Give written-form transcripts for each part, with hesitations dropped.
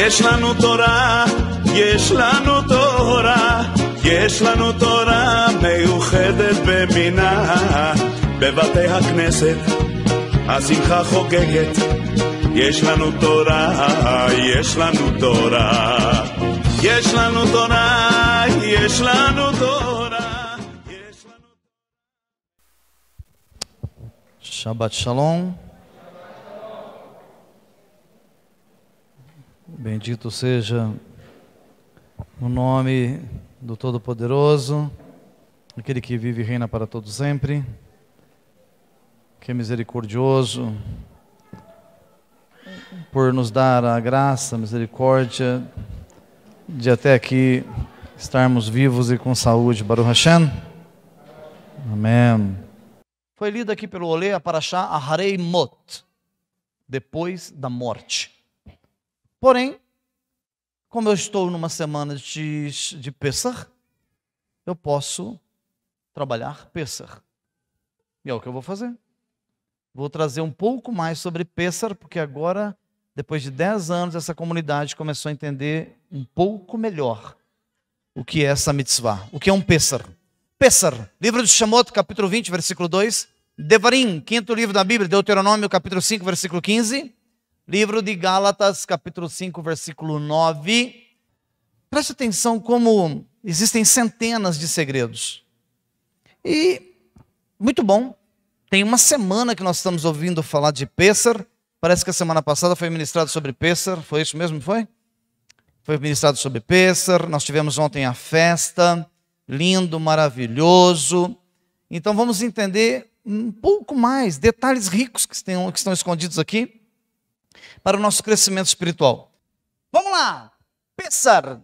יש לנו תורה, יש לנו תורה, יש לנו תורה מיוחדת במינה. בבתי הכנסת השמחה חוגגת, יש לנו תורה, יש לנו תורה, יש לנו תורה, יש לנו תורה, יש לנו... Shabbat Shalom. Bendito seja o nome do Todo-Poderoso, aquele que vive e reina para todo sempre, que é misericordioso por nos dar a graça, a misericórdia de até aqui estarmos vivos e com saúde. Baruch Hashem. Amém. Foi lida aqui pelo Olê a Parashá Aharei Mot, depois da morte. Porém, como eu estou numa semana de Pesach, eu posso trabalhar Pesach. E é o que eu vou fazer. Vou trazer um pouco mais sobre Pesach, porque agora, depois de 10 anos, essa comunidade começou a entender um pouco melhor o que é essa mitzvah, o que é um Pesach. Pesach, livro de Shemot, capítulo 20, versículo 2. Devarim, quinto livro da Bíblia, Deuteronômio, capítulo 5, versículo 15. Livro de Gálatas, capítulo 5, versículo 9. Preste atenção como existem centenas de segredos. E, muito bom, tem uma semana que nós estamos ouvindo falar de Pesach. Parece que a semana passada foi ministrado sobre Pesach. Foi isso mesmo, foi? Foi ministrado sobre Pesach. Nós tivemos ontem a festa. Lindo, maravilhoso. Então vamos entender um pouco mais, detalhes ricos que estão escondidos aqui, para o nosso crescimento espiritual. Vamos lá, Pesach.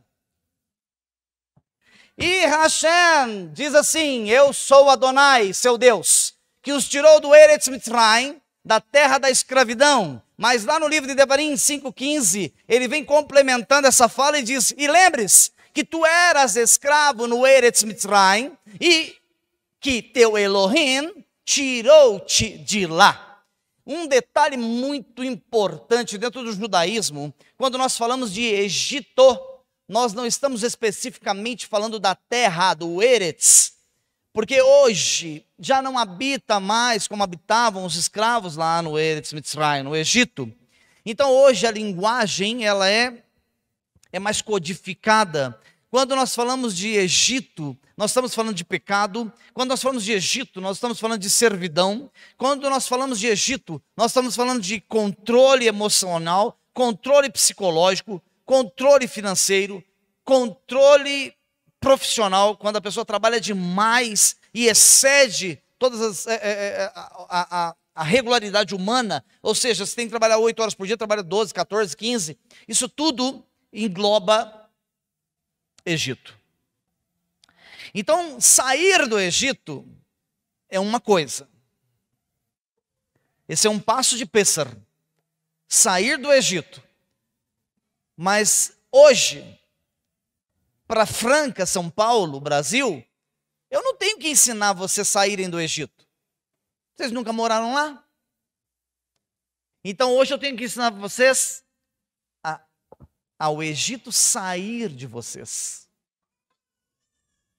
E Hashem diz assim: eu sou Adonai, seu Deus, que os tirou do Eretz Mitzrayim, da terra da escravidão. Mas lá no livro de Devarim 5,15, ele vem complementando essa fala e diz: e lembre-se que tu eras escravo no Eretz Mitzrayim e que teu Elohim tirou-te de lá. Um detalhe muito importante dentro do judaísmo, quando nós falamos de Egito, nós não estamos especificamente falando da terra, do Eretz, porque hoje já não habita mais como habitavam os escravos lá no Eretz Mitzrayim, no Egito. Então hoje a linguagem ela é mais codificada. Quando nós falamos de Egito, nós estamos falando de pecado. Quando nós falamos de Egito, nós estamos falando de servidão. Quando nós falamos de Egito, nós estamos falando de controle emocional, controle psicológico, controle financeiro, controle profissional. Quando a pessoa trabalha demais e excede todas a regularidade humana, ou seja, você tem que trabalhar 8 horas por dia, trabalha 12, 14, 15. Isso tudo engloba Egito. Então, sair do Egito é uma coisa. Esse é um passo de Pesach. Sair do Egito. Mas hoje, para Franca, São Paulo, Brasil, eu não tenho que ensinar vocês a saírem do Egito. Vocês nunca moraram lá? Então hoje eu tenho que ensinar vocês ao Egito sair de vocês.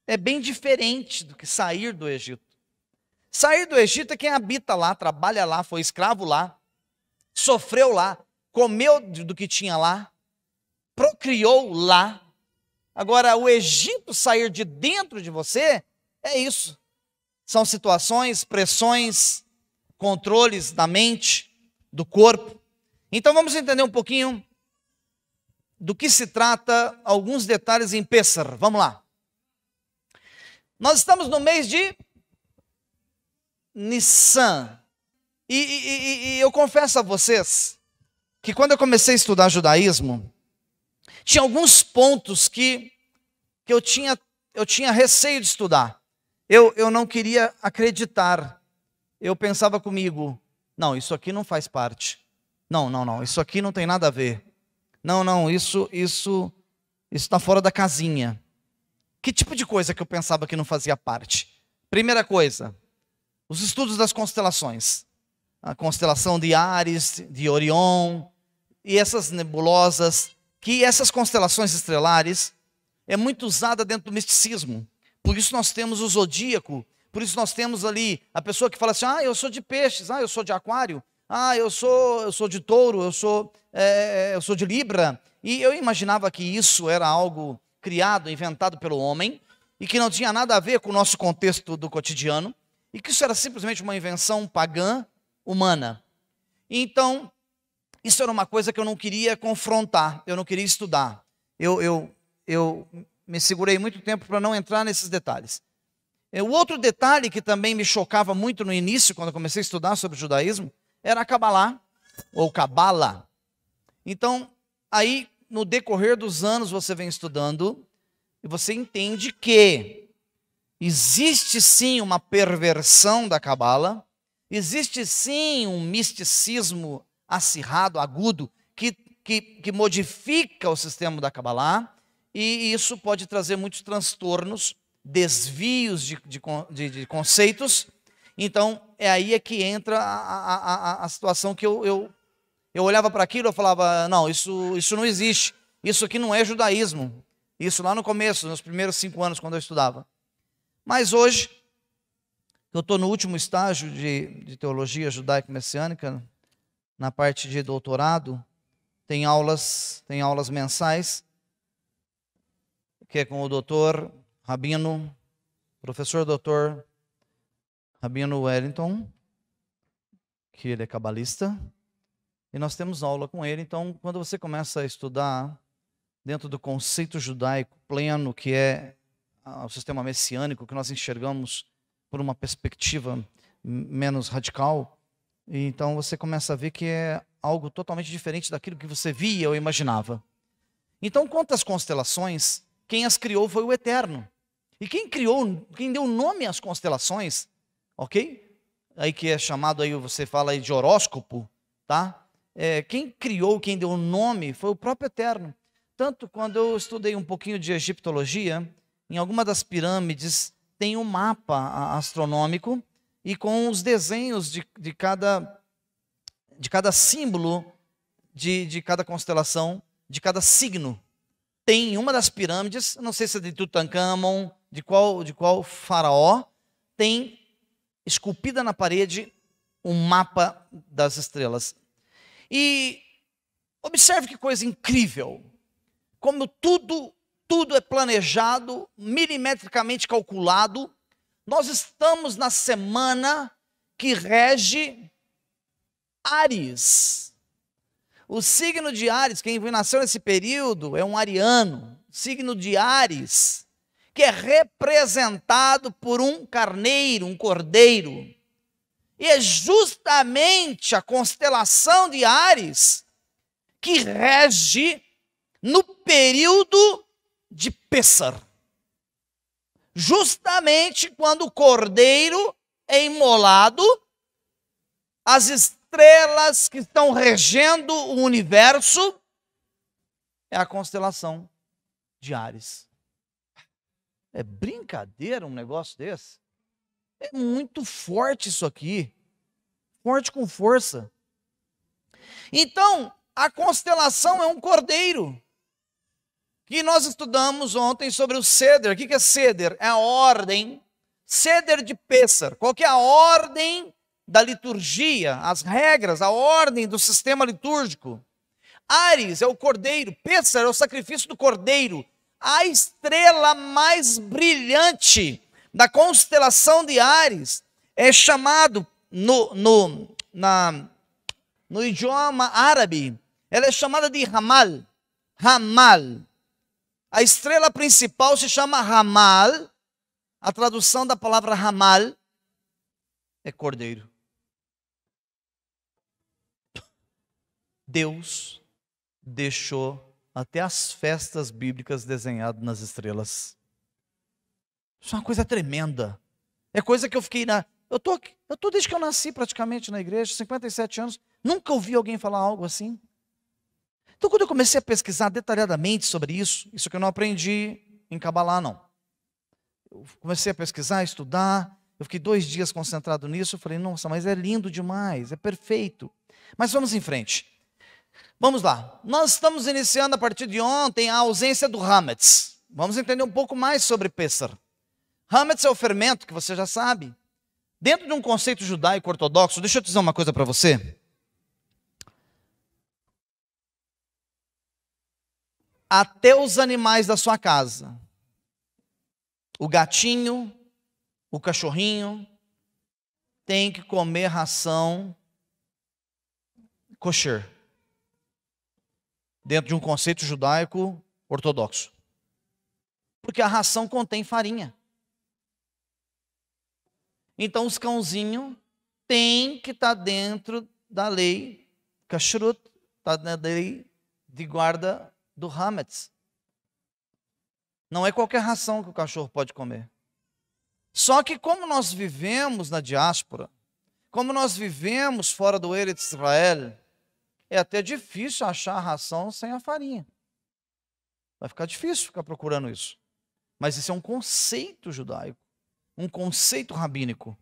É bem diferente do que sair do Egito. Sair do Egito é quem habita lá, trabalha lá, foi escravo lá, sofreu lá, comeu do que tinha lá, procriou lá. Agora, o Egito sair de dentro de você é isso. São situações, pressões, controles da mente, do corpo. Então vamos entender um pouquinho do que se trata, alguns detalhes em Pesach. Vamos lá. Nós estamos no mês de Nissan. E eu confesso a vocês que quando eu comecei a estudar judaísmo, tinha alguns pontos que eu tinha receio de estudar. Eu não queria acreditar. Eu pensava comigo, não, isso aqui não faz parte. Não, isso aqui não tem nada a ver. Não, isso está fora da casinha. Que tipo de coisa que eu pensava que não fazia parte? Primeira coisa, os estudos das constelações. A constelação de Áries, de Orion, e essas nebulosas que essas constelações estelares é muito usada dentro do misticismo. Por isso nós temos o zodíaco, por isso nós temos ali a pessoa que fala assim, eu sou de peixes, eu sou de aquário, eu sou de touro, eu sou de Libra. E eu imaginava que isso era algo criado, inventado pelo homem, e que não tinha nada a ver com o nosso contexto do cotidiano, e que isso era simplesmente uma invenção pagã, humana. Então, isso era uma coisa que eu não queria confrontar, eu não queria estudar. Eu me segurei muito tempo para não entrar nesses detalhes. O outro detalhe que também me chocava muito no início, quando eu comecei a estudar sobre o judaísmo, era a Kabbalah, ou Kabbalah. Então, aí, no decorrer dos anos, você vem estudando, e você entende que existe sim uma perversão da Kabbalah, existe sim um misticismo acirrado, agudo, que modifica o sistema da Kabbalah, e isso pode trazer muitos transtornos, desvios de conceitos. Então, é aí que entra a situação que eu olhava para aquilo e falava, não, isso não existe, isso aqui não é judaísmo. Isso lá no começo, nos primeiros 5 anos, quando eu estudava. Mas hoje, eu estou no último estágio de teologia judaico-messiânica, na parte de doutorado, tem aulas mensais, que é com o doutor Rabino, professor doutor Rabino Wellington, que ele é cabalista, e nós temos aula com ele. Então, quando você começa a estudar dentro do conceito judaico pleno, que é o sistema messiânico, que nós enxergamos por uma perspectiva menos radical, então você começa a ver que é algo totalmente diferente daquilo que você via ou imaginava. Então, quanto às constelações, quem as criou foi o Eterno. E quem deu nome às constelações, ok? Aí que é chamado, aí você fala aí de horóscopo, tá? Quem deu o nome foi o próprio Eterno. Tanto quando eu estudei um pouquinho de egiptologia, em alguma das pirâmides tem um mapa astronômico e com os desenhos de cada símbolo de cada constelação, de cada signo. Tem uma das pirâmides, não sei se é de Tutankhamon, de qual faraó, tem esculpida na parede um mapa das estrelas. E observe que coisa incrível, como tudo é planejado, milimetricamente calculado. Nós estamos na semana que rege Áries. O signo de Áries, quem nasceu nesse período é um ariano, signo de Áries, que é representado por um carneiro, um cordeiro. E é justamente a constelação de Áries que rege no período de Pêssar. Justamente quando o cordeiro é imolado, as estrelas que estão regendo o universo é a constelação de Áries. É brincadeira um negócio desse? É muito forte isso aqui. Forte com força. Então, a constelação é um cordeiro. Que nós estudamos ontem sobre o Seder. O que é Seder? É a ordem. Seder de Pêssar. Qual que é a ordem da liturgia, as regras, a ordem do sistema litúrgico? Áries é o cordeiro. Pêssar é o sacrifício do cordeiro. A estrela mais brilhante da constelação de Áries é chamado no idioma árabe, ela é chamada de Ramal. Ramal. A estrela principal se chama Ramal. A tradução da palavra Ramal é cordeiro. Deus deixou até as festas bíblicas desenhadas nas estrelas. Isso é uma coisa tremenda. É coisa que eu fiquei Eu tô desde que eu nasci praticamente na igreja, 57 anos, nunca ouvi alguém falar algo assim. Então, quando eu comecei a pesquisar detalhadamente sobre isso que eu não aprendi em Kabbalah, não. Eu comecei a pesquisar, estudar, eu fiquei 2 dias concentrado nisso, eu falei, nossa, mas é lindo demais, é perfeito. Mas vamos em frente. Vamos lá. Nós estamos iniciando a partir de ontem a ausência do Hametz. Vamos entender um pouco mais sobre Pessar. Hametz é o fermento, que você já sabe. Dentro de um conceito judaico ortodoxo, deixa eu dizer uma coisa para você. Até os animais da sua casa, o gatinho, o cachorrinho, tem que comer ração kosher, dentro de um conceito judaico ortodoxo. Porque a ração contém farinha. Então os cãozinhos têm que estar dentro da lei kashrut, está na lei de guarda do Hametz. Não é qualquer ração que o cachorro pode comer. Só que como nós vivemos na diáspora, como nós vivemos fora do Eretz Israel, é até difícil achar a ração sem a farinha. Vai ficar difícil ficar procurando isso. Mas isso é um conceito judaico, um conceito rabínico,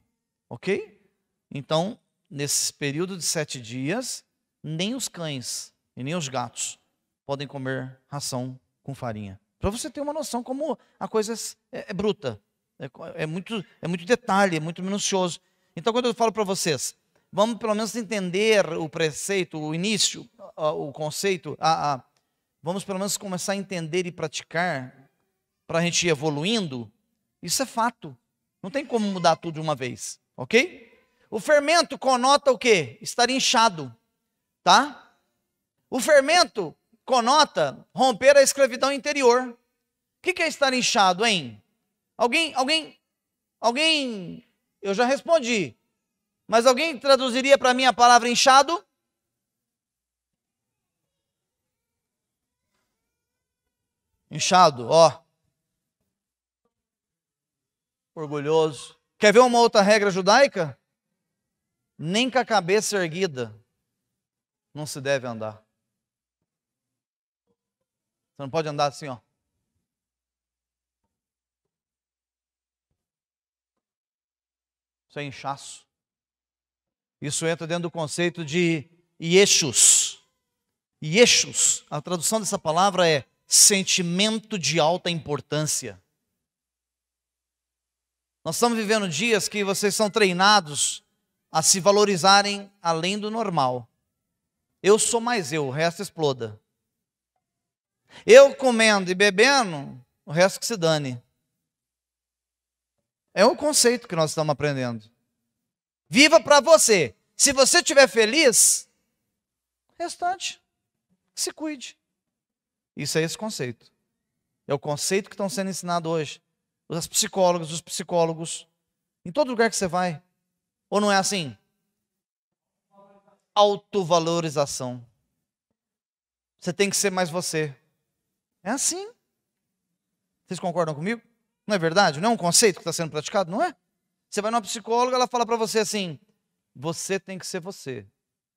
ok? Então, nesse período de 7 dias, nem os cães e nem os gatos podem comer ração com farinha. Para você ter uma noção como a coisa é bruta, é muito detalhe, é muito minucioso. Então, quando eu falo para vocês, vamos pelo menos entender o preceito, o início, o conceito, vamos pelo menos começar a entender e praticar, para a gente ir evoluindo, isso é fato. Não tem como mudar tudo de uma vez, ok? O fermento conota o quê? Estar inchado, tá? O fermento conota romper a escravidão interior. O que é estar inchado, hein? Alguém, eu já respondi, mas alguém traduziria para mim a palavra inchado? Inchado, ó. Orgulhoso. Quer ver uma outra regra judaica? Nem com a cabeça erguida não se deve andar. Você não pode andar assim, ó. Isso é inchaço. Isso entra dentro do conceito de yeshus. Yeshus, a tradução dessa palavra é sentimento de alta importância. Nós estamos vivendo dias que vocês são treinados a se valorizarem além do normal. Eu sou mais eu, o resto exploda. Eu comendo e bebendo, o resto que se dane. É um conceito que nós estamos aprendendo. Viva para você. Se você estiver feliz, o restante, se cuide. Isso é esse conceito. É o conceito que estão sendo ensinado hoje. Os psicólogos, em todo lugar que você vai. Ou não é assim? Autovalorização. Você tem que ser mais você. É assim. Vocês concordam comigo? Não é verdade? Não é um conceito que está sendo praticado? Não é? Você vai numa psicóloga, ela fala para você assim, você tem que ser você.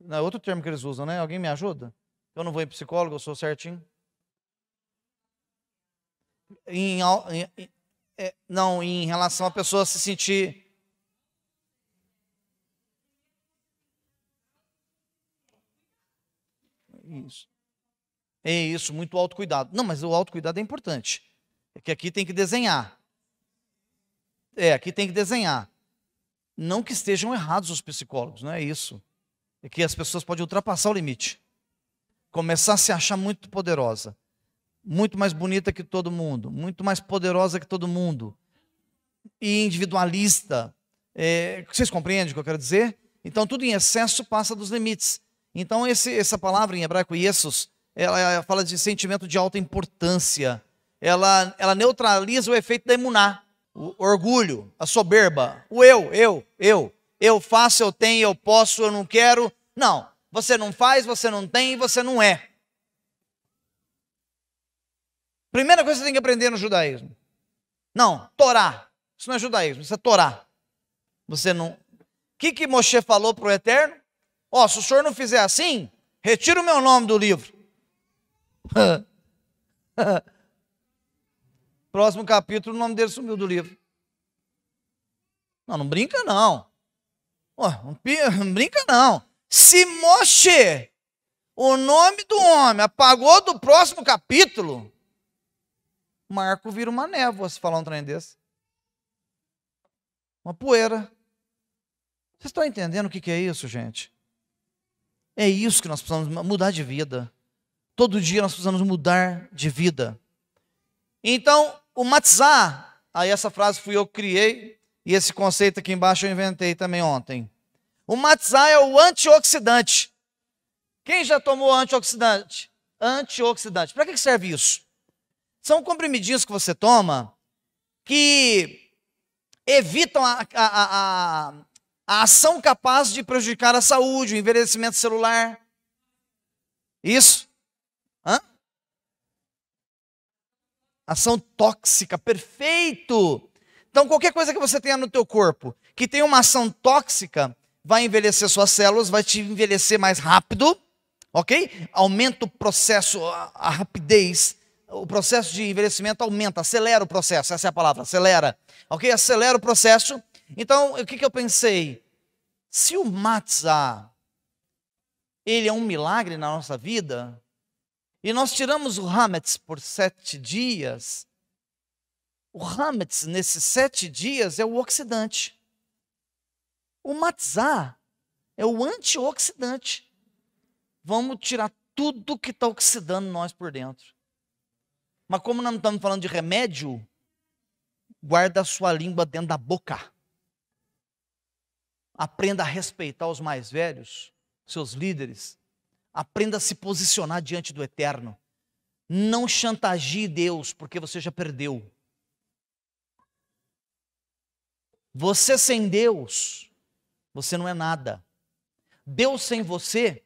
Não é outro termo que eles usam, né? Alguém me ajuda? Eu não vou em psicólogo, eu sou certinho. Não, em relação a pessoa se sentir... Isso. É isso, muito autocuidado. Não, mas o autocuidado é importante. É que aqui tem que desenhar. Aqui tem que desenhar. Não que estejam errados os psicólogos, não é isso. É que as pessoas podem ultrapassar o limite. Começar a se achar muito poderosa. Muito mais bonita que todo mundo. Muito mais poderosa que todo mundo. E individualista. Vocês compreendem o que eu quero dizer? Então tudo em excesso passa dos limites. Então essa palavra em hebraico, Yessus, ela fala de sentimento de alta importância. Ela neutraliza o efeito da emuná. O orgulho, a soberba, o eu faço, eu tenho, eu posso, eu não quero. Não, você não faz, você não tem, você não é. Primeira coisa que você tem que aprender no judaísmo. Não, Torá. Isso não é judaísmo, isso é Torá. Você não... O que Moshe falou para o Eterno? Se o senhor não fizer assim, retira o meu nome do livro. Próximo capítulo, o nome dele sumiu do livro. Não brinca não. Não brinca não. Se Moshe o nome do homem apagou do próximo capítulo, Marco vira uma névoa se falar um trem desse. Uma poeira. Vocês estão entendendo o que é isso, gente? É isso que nós precisamos mudar de vida. Todo dia nós precisamos mudar de vida. Então, o matzah, aí essa frase fui eu que criei, e esse conceito aqui embaixo eu inventei também ontem. O matzah é o antioxidante. Quem já tomou antioxidante? Antioxidante. Para que serve isso? São comprimidinhos que você toma que evitam a ação capaz de prejudicar a saúde, o envelhecimento celular. Isso. Ação tóxica, perfeito. Então, qualquer coisa que você tenha no teu corpo que tem uma ação tóxica, vai envelhecer suas células, vai te envelhecer mais rápido, ok? Aumenta o processo, a rapidez, o processo de envelhecimento aumenta, acelera o processo, essa é a palavra, acelera, ok? Acelera o processo. Então, o que eu pensei? Se o matzah, ele é um milagre na nossa vida, e nós tiramos o hametz por 7 dias, o hametz nesses 7 dias é o oxidante. O matzah é o antioxidante. Vamos tirar tudo que está oxidando nós por dentro. Mas como nós não estamos falando de remédio, guarda a sua língua dentro da boca. Aprenda a respeitar os mais velhos, seus líderes. Aprenda a se posicionar diante do Eterno. Não chantageie Deus, porque você já perdeu. Você sem Deus, você não é nada. Deus sem você,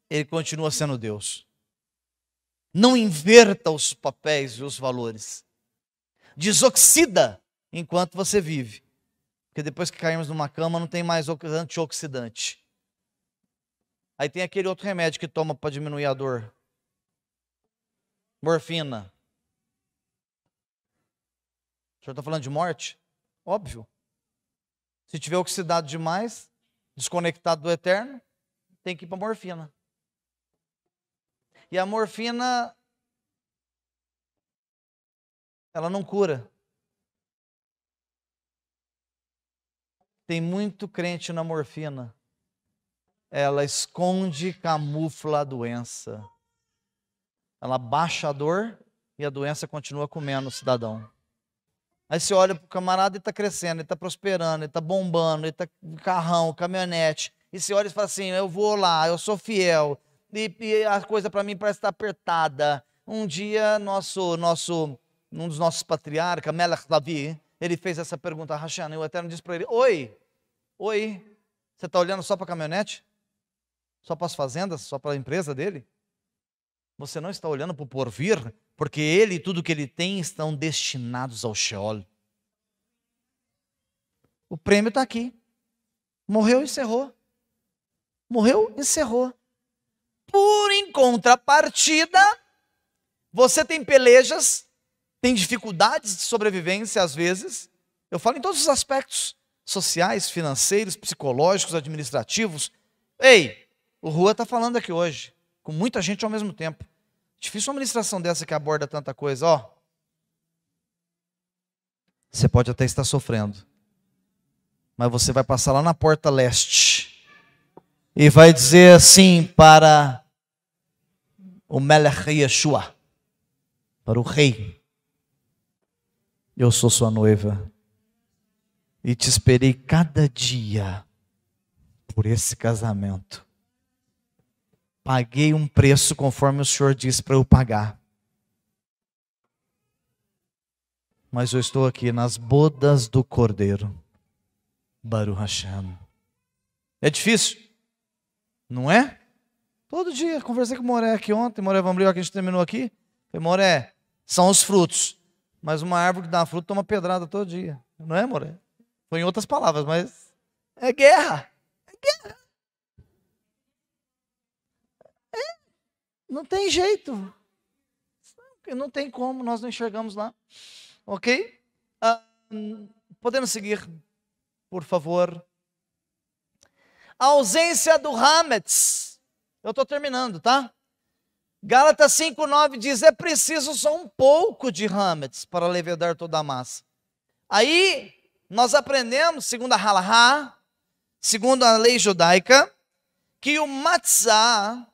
Ele continua sendo Deus. Não inverta os papéis e os valores. Desoxida enquanto você vive. Porque depois que caímos numa cama, não tem mais antioxidante. Aí tem aquele outro remédio que toma para diminuir a dor. Morfina. O senhor está falando de morte? Óbvio. Se tiver oxidado demais, desconectado do Eterno, tem que ir para morfina. E a morfina, ela não cura. Tem muito crente na morfina. Ela esconde, camufla a doença. Ela baixa a dor e a doença continua comendo o cidadão. Aí você olha para o camarada e está crescendo, ele está prosperando, ele está bombando, ele está com carrão, caminhonete. E você olha e fala assim, eu vou lá, eu sou fiel. E a coisa para mim parece estar apertada. Um dia, um dos nossos patriarcas, Melech Davi, ele fez essa pergunta a Hashan, e o Eterno disse para ele, oi, você está olhando só para a caminhonete? Só para as fazendas? Só para a empresa dele? Você não está olhando para o porvir? Porque ele e tudo que ele tem estão destinados ao Sheol. O prêmio está aqui. Morreu, encerrou. Morreu, encerrou. Em contrapartida, você tem pelejas, tem dificuldades de sobrevivência às vezes. Eu falo em todos os aspectos sociais, financeiros, psicológicos, administrativos. Ei, o Rua está falando aqui hoje, com muita gente ao mesmo tempo. Difícil uma ministração dessa que aborda tanta coisa, ó. Você pode até estar sofrendo, mas você vai passar lá na porta leste e vai dizer assim para o Melech Yeshua, para o rei: eu sou sua noiva e te esperei cada dia por esse casamento. Paguei um preço conforme o Senhor disse para eu pagar. Mas eu estou aqui nas bodas do Cordeiro. Baruch Hashem. É difícil? Não é? Todo dia. Conversei com o Moré aqui ontem. Moré Vambril, que a gente terminou aqui. Falei, Moré, são os frutos. Mas uma árvore que dá fruto toma pedrada todo dia. Não é, Moré? Foi em outras palavras, mas é guerra. É guerra. Não tem jeito. Não tem como, nós não enxergamos lá. Ok? Podemos seguir, por favor. A ausência do hametz. Eu estou terminando, tá? Gálatas 5:9 diz, é preciso só um pouco de hametz para levedar toda a massa. Aí, nós aprendemos, segundo a halahá, segundo a lei judaica, que o matzah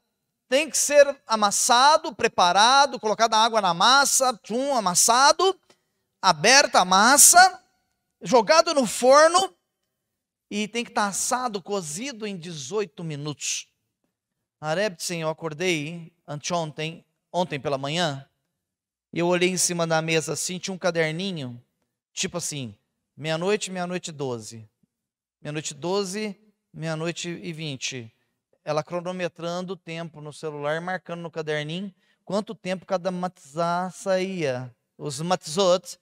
tem que ser amassado, preparado, colocada água na massa, amassado, aberta a massa, jogado no forno e tem que estar assado, cozido em 18 minutos. Arebsen, eu acordei ontem pela manhã, e eu olhei em cima da mesa assim, tinha um caderninho, tipo assim, meia-noite, meia-noite 12. Meia-noite 12, meia-noite e 20. Ela cronometrando o tempo no celular, marcando no caderninho quanto tempo cada matzah saía. Os matzot.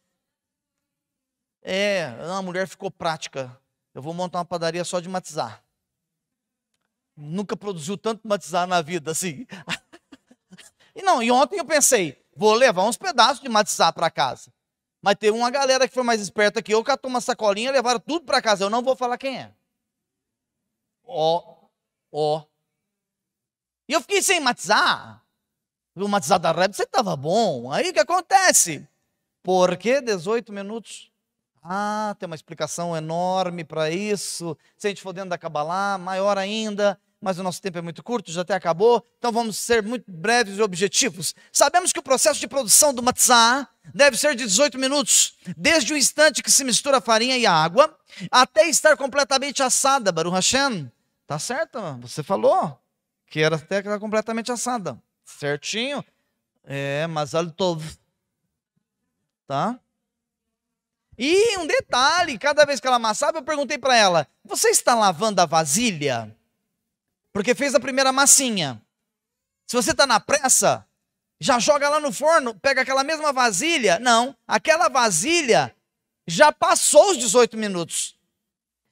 A mulher ficou prática. Eu vou montar uma padaria só de matzah. Nunca produziu tanto matzah na vida assim. E ontem eu pensei, vou levar uns pedaços de matzah para casa. Mas teve uma galera que foi mais esperta que eu, catou uma sacolinha e levaram tudo para casa. Eu não vou falar quem é. E eu fiquei sem matzah. O matzah da Reb, você estava bom. Aí o que acontece? Por que 18 minutos? Tem uma explicação enorme para isso. Se a gente for dentro da Kabbalah, maior ainda. Mas o nosso tempo é muito curto, já até acabou. Então vamos ser muito breves e objetivos. Sabemos que o processo de produção do matzah deve ser de 18 minutos. Desde o instante que se mistura a farinha e a água, até estar completamente assada. Baruch Hashem. Tá certo? Você falou que era até completamente assada. Certinho? Mazal tov. Tá? E um detalhe, cada vez que ela amassava, eu perguntei para ela, você está lavando a vasilha? Porque fez a primeira massinha. Se você está na pressa, já joga lá no forno, pega aquela mesma vasilha. Não, aquela vasilha já passou os 18 minutos.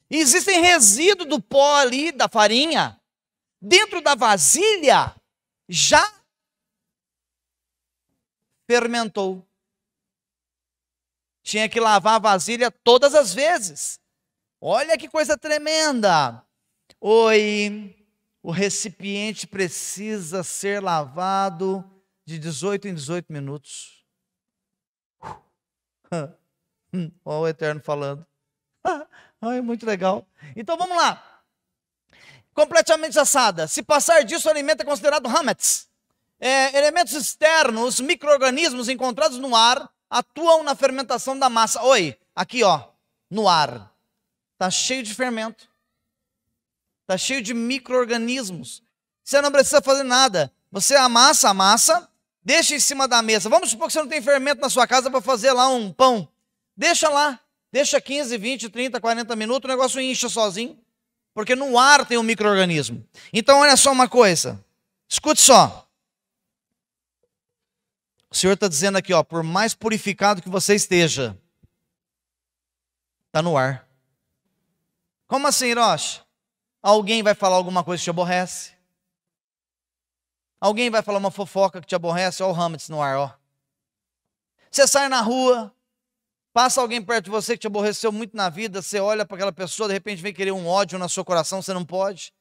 E existem resíduos do pó ali, da farinha, dentro da vasilha, já fermentou. Tinha que lavar a vasilha todas as vezes. Olha que coisa tremenda. O recipiente precisa ser lavado de 18 em 18 minutos. Olha o Eterno falando. Muito legal. Então vamos lá. Completamente assada. Se passar disso, o alimento é considerado hametz. Elementos externos, micro-organismos encontrados no ar, atuam na fermentação da massa. Aqui no ar. Está cheio de fermento. Está cheio de micro-organismos. Você não precisa fazer nada. Você amassa a massa, deixa em cima da mesa. Vamos supor que você não tem fermento na sua casa para fazer lá um pão. Deixa lá. Deixa 15, 20, 30, 40 minutos, o negócio incha sozinho. Porque no ar tem um micro-organismo. Então olha só uma coisa. Escute só. O Senhor está dizendo aqui, por mais purificado que você esteja, está no ar. Como assim, Hiroshi? Alguém vai falar alguma coisa que te aborrece? Alguém vai falar uma fofoca que te aborrece? Olha o hametz no ar, Você sai na rua, passa alguém perto de você que te aborreceu muito na vida, você olha para aquela pessoa, de repente vem querer um ódio no seu coração, você não pode,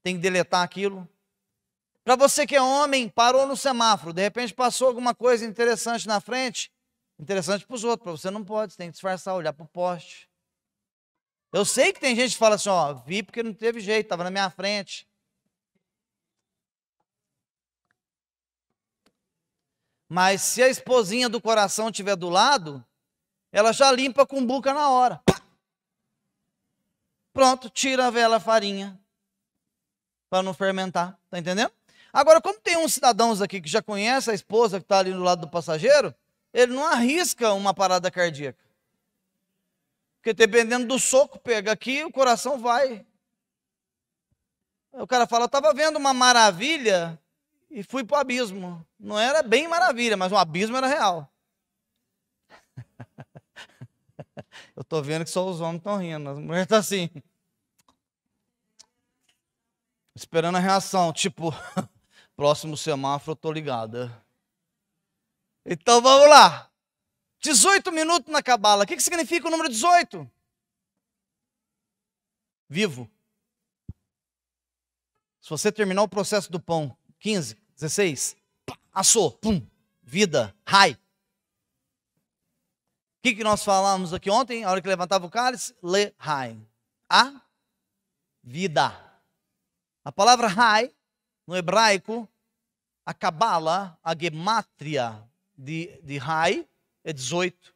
tem que deletar aquilo. Para você que é homem, parou no semáforo, de repente passou alguma coisa interessante na frente, interessante para os outros, para você não pode, você tem que disfarçar, olhar para o poste. Eu sei que tem gente que fala assim, vi porque não teve jeito, estava na minha frente. Mas se a esposinha do coração estiver do lado, ela já limpa com buca na hora. Pronto, tira a vela, a farinha, para não fermentar, tá entendendo? Agora, como tem uns cidadãos aqui que já conhecem a esposa que está ali do lado do passageiro, ele não arrisca uma parada cardíaca. Porque dependendo do soco, pega aqui, o coração vai. O cara fala, eu estava vendo uma maravilha e fui para o abismo. Não era bem maravilha, mas o abismo era real. Eu estou vendo que só os homens estão rindo, as mulheres estão assim. Esperando a reação, tipo, próximo semáforo, eu estou ligada. Então vamos lá. 18 minutos na cabala. O que significa o número 18? Vivo. Se você terminar o processo do pão, 15, 16, assou, pum, vida, rai. O que nós falamos aqui ontem, a hora que levantava o cálice? Le rai. A vida. A palavra rai, no hebraico, a cabala, a gemátria de rai é 18.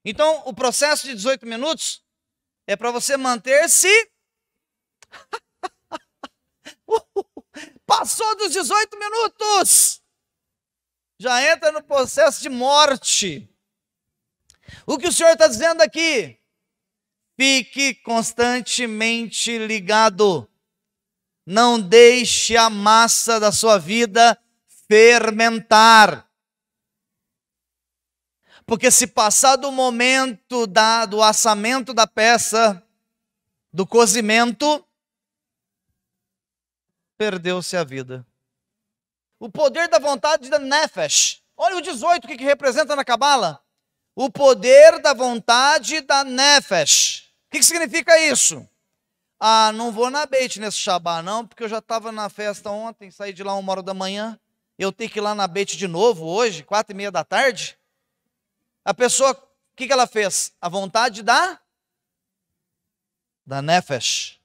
Então, o processo de 18 minutos é para você manter-se... Passou dos 18 minutos. Já entra no processo de morte. O que o Senhor está dizendo aqui? Fique constantemente ligado. Não deixe a massa da sua vida fermentar. Porque se passar do momento do assamento da peça, do cozimento, perdeu-se a vida. O poder da vontade da Nefesh. Olha o 18, o que representa na Cabala? O poder da vontade da Nefesh. O que significa isso? Ah, não vou na Beit nesse Shabá não, porque eu já estava na festa ontem, saí de lá 1h da manhã, eu tenho que ir lá na Beit de novo hoje, 4h30 da tarde. A pessoa, o que ela fez? A vontade da Nefesh.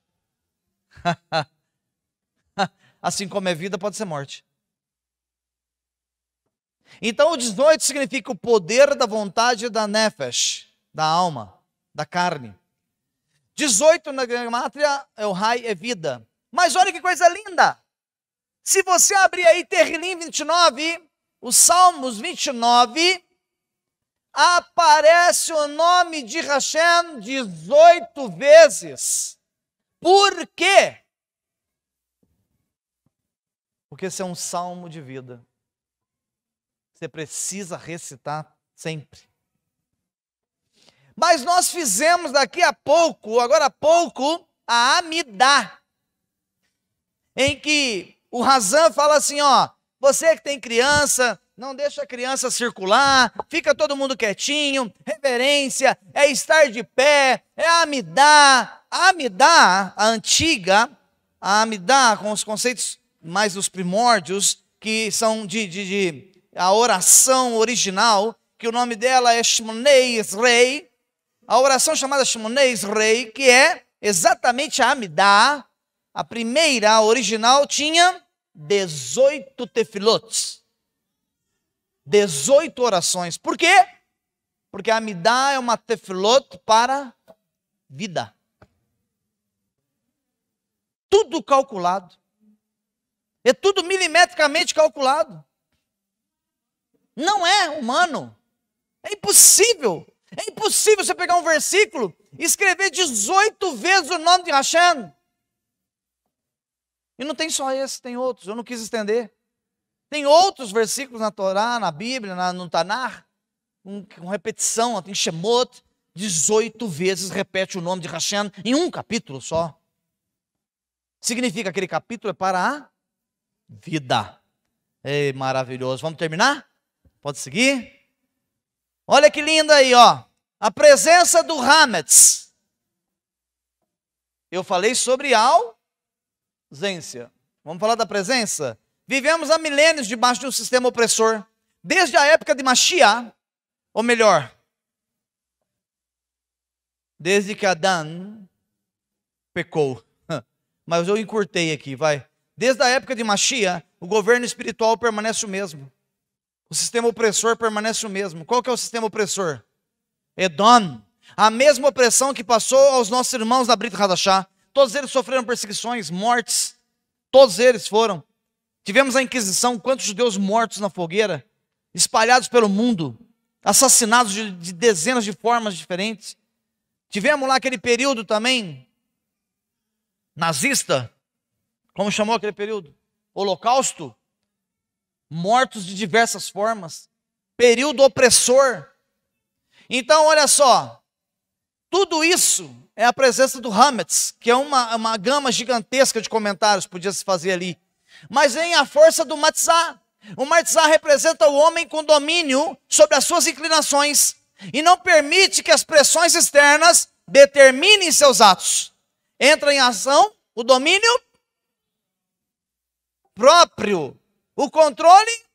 Assim como é vida, pode ser morte. Então o 18 significa o poder da vontade da Nefesh, da alma, da carne. 18 na gemátria, o rai é vida. Mas olha que coisa linda. Se você abrir aí Terrilim 29, os Salmos 29, aparece o nome de Hashem 18 vezes. Por quê? Porque esse é um salmo de vida. Você precisa recitar sempre. Mas nós fizemos agora há pouco, a Amidá, em que o Razan fala assim, ó, você que tem criança, não deixa a criança circular, fica todo mundo quietinho, reverência, é estar de pé, é a Amidá. A Amidá, a antiga, a Amidá com os conceitos mais os primórdios, que são a oração original, que o nome dela é Shmonei Esrei, a oração chamada Shmonei Esrei, que é exatamente a Amidá, a primeira, a original, tinha 18 tefilot, 18 orações. Por quê? Porque a Amidá é uma tefilot para vida. Tudo calculado. É tudo milimetricamente calculado. Não é humano. É impossível. É impossível você pegar um versículo e escrever 18 vezes o nome de Hashem. E não tem só esse, tem outros. Eu não quis estender. Tem outros versículos na Torá, na Bíblia, no Tanar, com repetição, tem Shemot, 18 vezes repete o nome de Hashem em um capítulo só. Significa que aquele capítulo é para a vida. Ei, maravilhoso. Vamos terminar? Pode seguir? Olha que lindo aí, ó. A presença do Hametz. Eu falei sobre ausência. Vamos falar da presença? Vivemos há milênios debaixo de um sistema opressor. Desde a época de Mashiach, ou melhor, desde que Adão pecou. Mas eu encurtei aqui, vai. Desde a época de Mashiach, o governo espiritual permanece o mesmo. O sistema opressor permanece o mesmo. Qual que é o sistema opressor? Edom. A mesma opressão que passou aos nossos irmãos da Brit Hadashah. Todos eles sofreram perseguições, mortes. Todos eles foram. Tivemos a Inquisição, quantos judeus mortos na fogueira, espalhados pelo mundo, assassinados de dezenas de formas diferentes. Tivemos lá aquele período também, nazista, como chamou aquele período? Holocausto. Mortos de diversas formas. Período opressor. Então, olha só. Tudo isso é a presença do Hametz, que é uma gama gigantesca de comentários, podia se fazer ali. Mas vem a força do Matzah. O Matzah representa o homem com domínio sobre as suas inclinações e não permite que as pressões externas determinem seus atos. Entra em ação o domínio próprio, o controle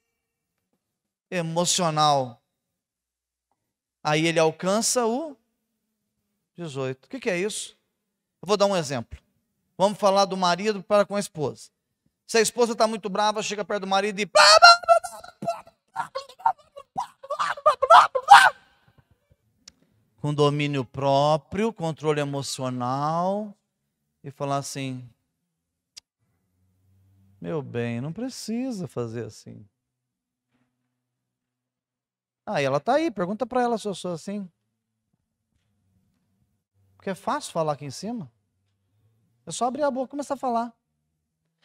emocional. Aí ele alcança o 18. O que é isso? Eu vou dar um exemplo. Vamos falar do marido para com a esposa. Se a esposa está muito brava, chega perto do marido e... com domínio próprio, controle emocional, e falar assim: meu bem, não precisa fazer assim. E ela está aí, pergunta para ela se eu sou assim. Porque é fácil falar aqui em cima. É só abrir a boca e começar a falar.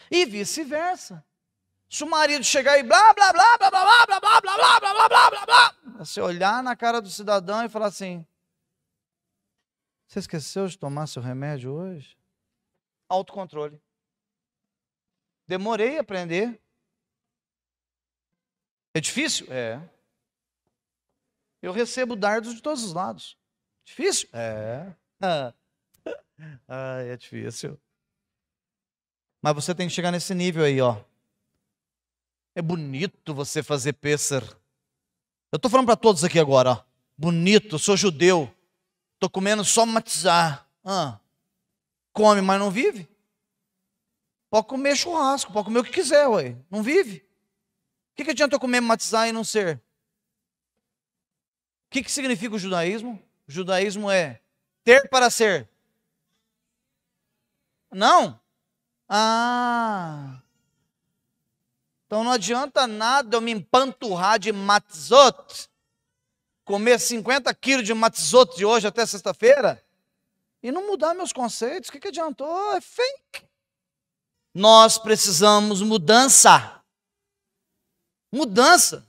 E vice-versa. Se o marido chegar e blá, blá, blá, blá, blá, blá, blá, blá, blá, blá, blá, blá, blá, blá, você olhar na cara do cidadão e falar assim: você esqueceu de tomar seu remédio hoje? Autocontrole. Demorei a aprender. É difícil? É. Eu recebo dardos de todos os lados. Difícil? É. É difícil. Mas você tem que chegar nesse nível aí, ó. É bonito você fazer pêssar. Eu estou falando para todos aqui agora, ó. Bonito, sou judeu. Estou comendo só matzá. Come, mas não vive. Pode comer churrasco, pode comer o que quiser, ué. Não vive. O que adianta eu comer matzá e não ser? O que significa o judaísmo? O judaísmo é ter para ser. Não? Então não adianta nada eu me empanturrar de matzot, comer 50 quilos de matzot de hoje até sexta-feira, e não mudar meus conceitos. O que adiantou? É fake. Nós precisamos mudança. Mudança.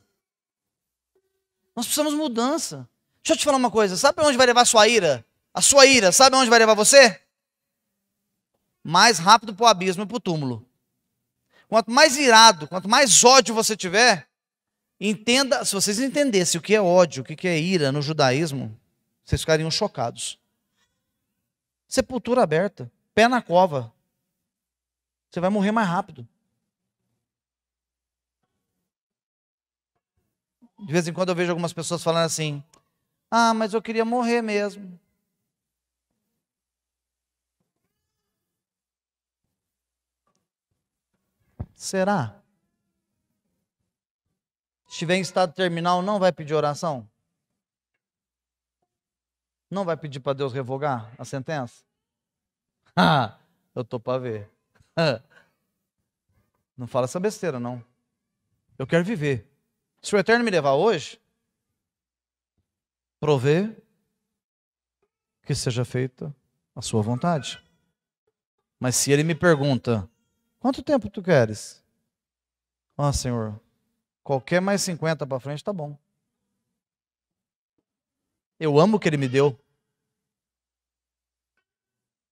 Nós precisamos mudança. Deixa eu te falar uma coisa. Sabe para onde vai levar a sua ira? A sua ira, sabe onde vai levar você? Mais rápido para o abismo e para o túmulo. Quanto mais irado, quanto mais ódio você tiver, entenda, se vocês entendessem o que é ódio, o que é ira no judaísmo, vocês ficariam chocados. Sepultura aberta, pé na cova. Você vai morrer mais rápido. De vez em quando eu vejo algumas pessoas falando assim: mas eu queria morrer mesmo. Será? Se estiver em estado terminal, não vai pedir oração? Não vai pedir para Deus revogar a sentença? Eu estou para ver. Não fala essa besteira, não. Eu quero viver. Se o Eterno me levar hoje, prover que seja feita a sua vontade. Mas se Ele me pergunta: quanto tempo tu queres? Senhor, qualquer mais 50 para frente tá bom. Eu amo o que Ele me deu.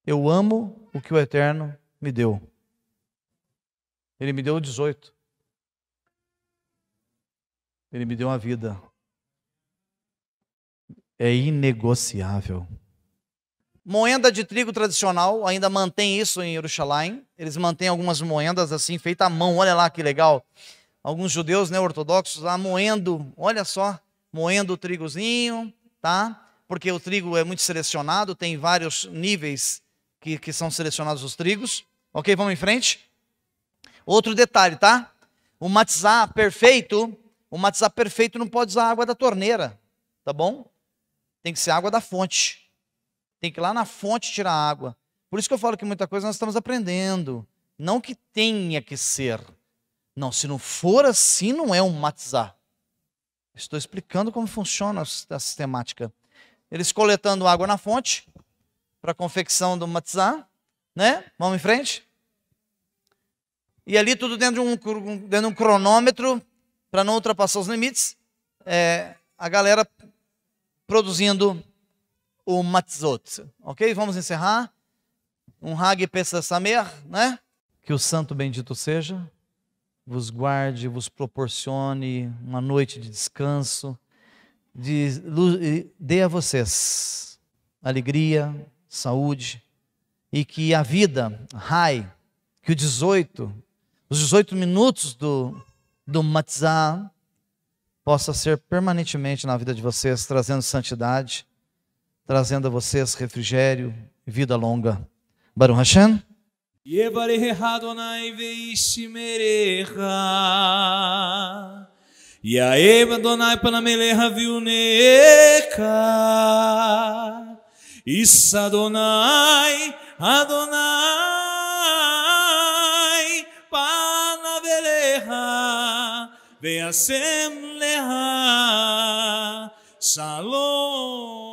Eu amo o que o Eterno me deu. Ele me deu 18. Ele me deu uma vida. É inegociável. Moenda de trigo tradicional, ainda mantém isso em Jerusalém. Eles mantêm algumas moendas assim, feitas à mão. Olha lá que legal. Alguns judeus, né, ortodoxos lá moendo, olha só, moendo o trigozinho, tá? Porque o trigo é muito selecionado, tem vários níveis que são selecionados os trigos. Ok, vamos em frente. Outro detalhe, tá? O matzá perfeito não pode usar água da torneira, tá bom? Tem que ser água da fonte. Tem que ir lá na fonte tirar água. Por isso que eu falo que muita coisa nós estamos aprendendo. Não que tenha que ser. Não, se não for assim, não é um matzá. Estou explicando como funciona a sistemática. Eles coletando água na fonte para a confecção do matzá, né? Vamos em frente. E ali tudo dentro de um cronômetro para não ultrapassar os limites. A galera produzindo o matzot. Ok? Vamos encerrar. Um Hag Pesach Sameach, né? Que o santo bendito seja, vos guarde, vos proporcione uma noite de descanso, dê a vocês alegria, saúde, e que a vida, que o 18, os 18 minutos do Matzah possa ser permanentemente na vida de vocês, trazendo santidade, trazendo a vocês refrigério e vida longa. Baruch Hashem. Yevarech Adonai veishmerecha. Yaev Adonai panamelecha viunecha. Is Adonai, Adonai panavelecha. Veasem lecha. Shalom.